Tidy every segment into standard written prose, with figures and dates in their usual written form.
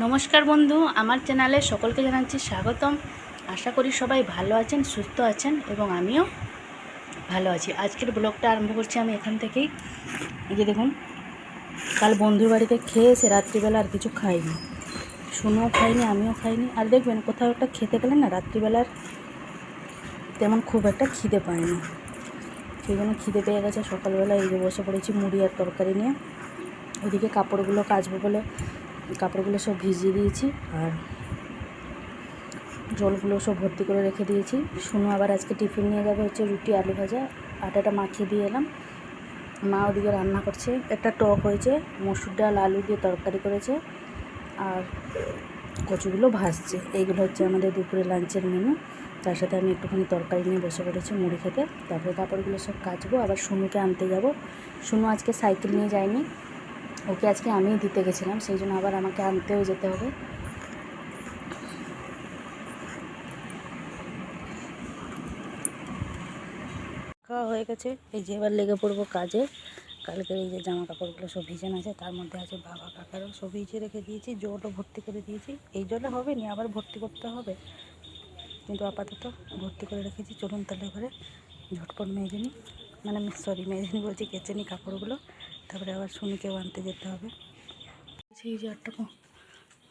নমস্কার বন্ধু, আমার চ্যানেলে সকলকে জানাচ্ছি স্বাগতম। আশা করি সবাই ভালো আছেন, সুস্থ আছেন এবং আমিও ভালো আছি। আজকের ব্লগটা আরম্ভ করছি আমি এখান থেকেই। এই যে দেখুন, কাল বন্ধুর বাড়িতে খেয়ে এসে রাত্রিবেলা আর কিছু খাইনি, শুনেও খাইনি, আমিও খাইনি। আর দেখবেন কোথাও একটা খেতে গেলে না রাত্রিবেলার তেমন খুব একটা খিদে পায় না, সেই জন্য খিদে পেয়ে গেছে। সকালবেলা এই যে বসে পড়েছি মুড়ি আর তরকারি নিয়ে। ওইদিকে কাপড়গুলো কাচবো বলে কাপড়গুলো সব ভিজিয়ে দিয়েছি আর জলগুলো সব ভর্তি করে রেখে দিয়েছি। শুনো আবার আজকে টিফিন নিয়ে যাবে হচ্ছে রুটি আলু ভাজা, আটাটা মাখিয়ে দিয়ে এলাম। মা ওদিকে রান্না করছে, একটা টক হয়েছে, মসুর ডাল আলু দিয়ে তরকারি করেছে আর কচুগুলো ভাজছে। এইগুলো হচ্ছে আমাদের দুপুরে লাঞ্চের মেনু। তার সাথে আমি একটুখানি তরকারি নিয়ে বসে পড়েছি মুড়ি খেতে। তারপরে কাপড়গুলো সব কাচবো, আবার শুনুকে আনতে যাব। শুনু আজকে সাইকেল নিয়ে যায়নি, ওকে আজকে আমিই দিতে গেছিলাম, সেই জন্য আবার আমাকে আনতেও যেতে হবে। খাওয়া হয়ে গেছে, এই যে এবার লেগে পড়বো কাজে। কালকে এই যে জামা কাপড়গুলো সব ভিজে আছে, তার মধ্যে আছে বাবা কাকারও সব ভিজে রেখে দিয়েছি, জলও ভর্তি করে দিয়েছি। এই জলে হবে নি, আবার ভর্তি করতে হবে, কিন্তু আপাতত ভর্তি করে রেখেছি। চলুন তাহলে ঘরে ঝটপট মেজে নিই, মেজে নিই বলছি, কেচে নিই কাপড়গুলো, তারপরে আবার শুনিকেও আনতে যেতে হবে। সেই যে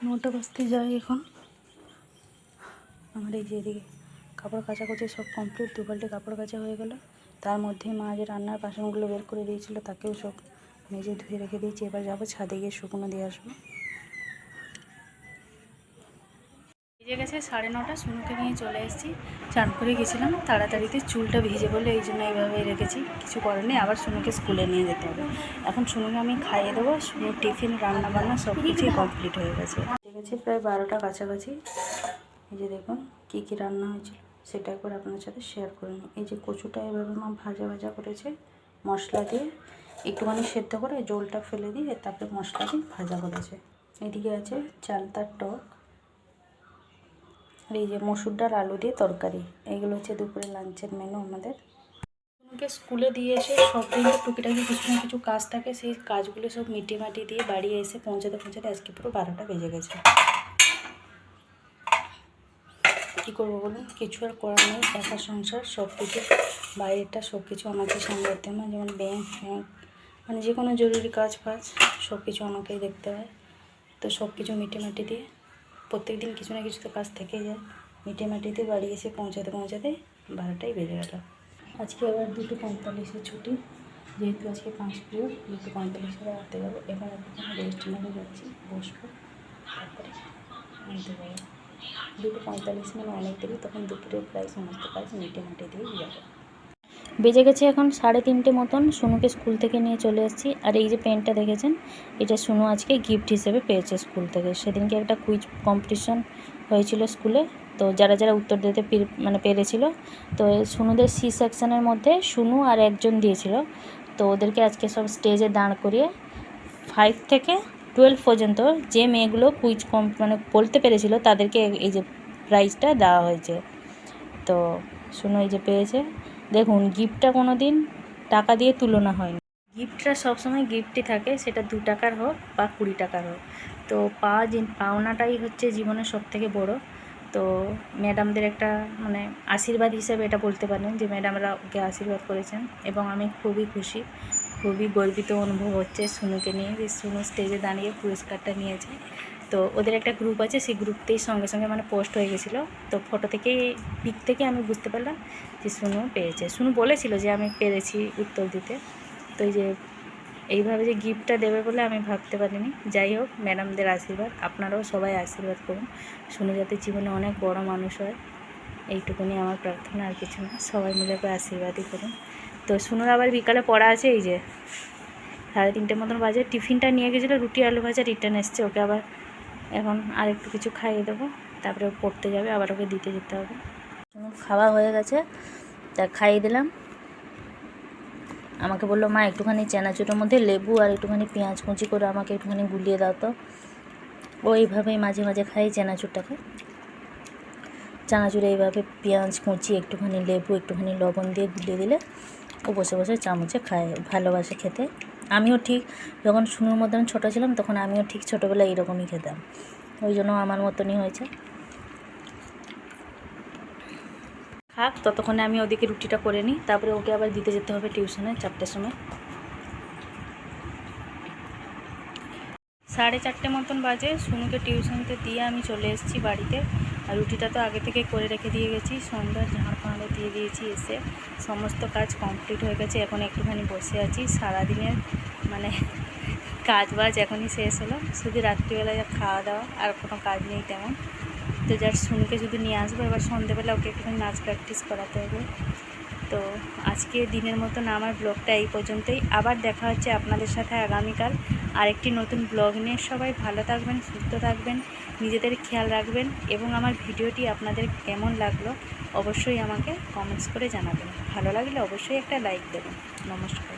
9টা বাজতে যাই এখন। আমার এই যে এদিকে কাপড় কাচাকুচি সব কমপ্লিট, 2 বালতি কাপড় কাচা হয়ে গেল। তার মধ্যেই মা যে রান্নার বাসনগুলো বের করে দিয়েছিল তাকেও সব মেজে ধুয়ে রেখে দিয়েছি। এবার যাবো ছাদে গিয়ে শুকনো দিয়ে আসবো। ভিজে গেছে 9:30, শুনুকে নিয়ে চলে এসেছি। চান করে গেছিলাম তাড়াতাড়িতে, চুলটা ভিজে বলে এই জন্য এইভাবেই রেখেছি, কিছু করার নেই। আবার শুনুকে স্কুলে নিয়ে যেতে হবে। এখন শুনুকে আমি খাইয়ে দেবো। শুনুর টিফিন রান্না বান্না সব কিছুই কমপ্লিট হয়ে গেছে। প্রায় 12টা কাছাকাছি। এই যে দেখুন কী কী রান্না হয়েছিল সেটা একবার আপনার সাথে শেয়ার করে নিই। এই যে কচুটা এভাবে মা ভাজা করেছে মশলা দিয়ে, একটুখানি সেদ্ধ করে জলটা ফেলে দিয়ে তারপরে মশলা দিয়ে ভাজা করেছে। এদিকে আছে চালতার টক, আর এই যে মসুর ডাল আলু দিয়ে তরকারি। এইগুলো হচ্ছে দুপুরে লাঞ্চের মেনু আমাদের। ওকে স্কুলে দিয়ে এসে সব দিন টুকিটাকি কিছু না কিছু কাজ থাকে, সেই কাজগুলো সব মিটিয়ে দিয়ে বাড়ি এসে পৌঁছাতে আজকে পুরো 12টা বেজে গেছে। কী করবো বলুন, কিছু আর করার নেই, একা সংসার, সব কিছু বাইরেটা সব কিছু আমাকে সামলাতে হয়। যেমন ব্যাংক মানে যে কোনো জরুরি কাজ ফাজ সব কিছু আমাকেই দেখতে হয়। তো সব কিছু মিটে দিয়ে প্রত্যেক দিন কিছু না কিছু তো কাজ থেকেই যায়। মিটে দিয়ে বাড়ি এসে পৌঁছাতে 12টাই বেজে গেল। আজকে আবার 2:45 ছুটি, যেহেতু আজকে 5 পিরিয়ড, 2:45 রাখতে যাবো। এবার একটুখানি রেস্ট নেমে যাচ্ছি, বসবো, তারপরে আনতে যাবো। 2:45 মানে অনেক দেরি, তখন দুপুরে প্রায় সমস্ত কাজ মিটে দিয়ে যাবো। বেজে গেছে এখন 3:30 মতন। শুনুকে স্কুল থেকে নিয়ে চলে এসেছি। আর এই যে পেনটা দেখেছেন, এটা শুনু আজকে গিফট হিসেবে পেয়েছে স্কুল থেকে। সেদিনকে একটা কুইজ কম্পিটিশন হয়েছিল স্কুলে, তো যারা উত্তর দিতে পেরেছিল, তো শুনুদের সি সেকশনের মধ্যে শুনু আর একজন দিয়েছিল। তো ওদেরকে আজকে সব স্টেজে দাঁড় করিয়ে 5 থেকে 12 পর্যন্ত যে মেয়েগুলো কুইজ বলতে পেরেছিল তাদেরকে এই যে প্রাইজটা দেওয়া হয়েছে। তো শুনু এই যে পেয়েছে। দেখুন, গিফটটা কোনো দিন টাকা দিয়ে তুলনা হয়নি। গিফটটা সবসময় গিফটই থাকে, সেটা 2 টাকার হোক বা 20 টাকার হোক। তো পাওনাটাই হচ্ছে জীবনের সবথেকে বড়। তো ম্যাডামদের একটা আশীর্বাদ হিসেবে এটা বলতে পারেন যে ম্যাডামরা ওকে আশীর্বাদ করেছেন, এবং আমি খুবই খুশি, খুবই গর্বিত অনুভব হচ্ছে শুনুকে নিয়ে, যে শুনু স্টেজে দাঁড়িয়ে পুরস্কারটা নিয়েছে। তো ওদের একটা গ্রুপ আছে, সেই গ্রুপতেই সঙ্গে সঙ্গে পোস্ট হয়ে গেছিলো। তো ফটো থেকেই, পিক থেকে আমি বুঝতে পারলাম যে শুনু পেয়েছে। শুনু বলেছিল যে আমি পেরেছি উত্তর দিতে। তো এই যে এইভাবে যে গিফটটা দেবে বলে আমি ভাবতে পারিনি। যাই হোক, ম্যাডামদের আশীর্বাদ, আপনারাও সবাই আশীর্বাদ করুন, শুনু যাতে জীবনে অনেক বড় মানুষ হয়, এইটুকুনি আমার প্রার্থনা, আর কিছু না। সবাই মিলে করে আশীর্বাদই করুন। তো শুনুর আবার বিকালে পড়া আছে, এই যে 3:30 মতন বাজে। টিফিনটা নিয়ে গেছিলো রুটি আলু ভাজা, রিটার্ন এসছে। ওকে আবার এখন আর একটু কিছু খাইয়ে দেবো, তারপরে পড়তে যাবে, আবার ওকে দিতে যেতে হবে। খাওয়া হয়ে গেছে, তা খাইয়ে দিলাম। আমাকে বললো, মা একটুখানি চানাচুরের মধ্যে লেবু আর একটুখানি পেঁয়াজ কুচি করে আমাকে একটুখানি গুলিয়ে দাও। তো ওইভাবেই মাঝে মাঝে খাই চানাচুরটাকে। চানাচুরে এইভাবে পেঁয়াজ কুচি, একটুখানি লেবু, একটুখানি লবণ দিয়ে গুলিয়ে দিলে ও বসে বসে চামচে খায়, ভালোবাসে খেতে। আমিও ঠিক যখন শুনুর মধ্যে আমি ছোটো ছিলাম, তখন আমিও ঠিক ছোটোবেলায় এইরকমই খেতাম। ওই জন্য আমার মতনই হয়েছে। খাক, ততক্ষণে আমি ওদিকে রুটিটা করে নিই, তারপরে ওকে আবার দিতে যেতে হবে টিউশনে 4টের সময়। 4:30 মতন বাজে। সোনুকে টিউশনতে দিয়ে আমি চলে এসেছি বাড়িতে। আর রুটিটা তো আগে থেকে করে রেখে দিয়ে গেছি, সন্ধ্যার ঝাড় ফাঁড়ে দিয়ে দিয়েছি। এসে সমস্ত কাজ কমপ্লিট হয়ে গেছে, এখন একটুখানি বসে আছি। সারাদিনের মানে কাজ বাজ এখনই শেষ হলো, শুধু রাত্রিবেলায় খাওয়া দাওয়া, আর কোনো কাজ নেই তেমন। তো জাস্ট সোনুকে শুধু নিয়ে আসবো, এবার সন্ধ্যেবেলা ওকে একটুখানি নাচ প্র্যাকটিস করাতে হবে। তো আজকে দিনের মতন আমার ব্লগটা এই পর্যন্তই। আবার দেখা হচ্ছে আপনাদের সাথে আগামীকাল আরেকটি নতুন ব্লগ নিয়ে। সবাই ভালো থাকবেন, সুস্থ থাকবেন, নিজেদের খেয়াল রাখবেন, এবং আমার ভিডিওটি আপনাদের কেমন লাগলো অবশ্যই আমাকে কমেন্টস করে জানাবেন। ভালো লাগলে অবশ্যই একটা লাইক দেবেন। নমস্কার।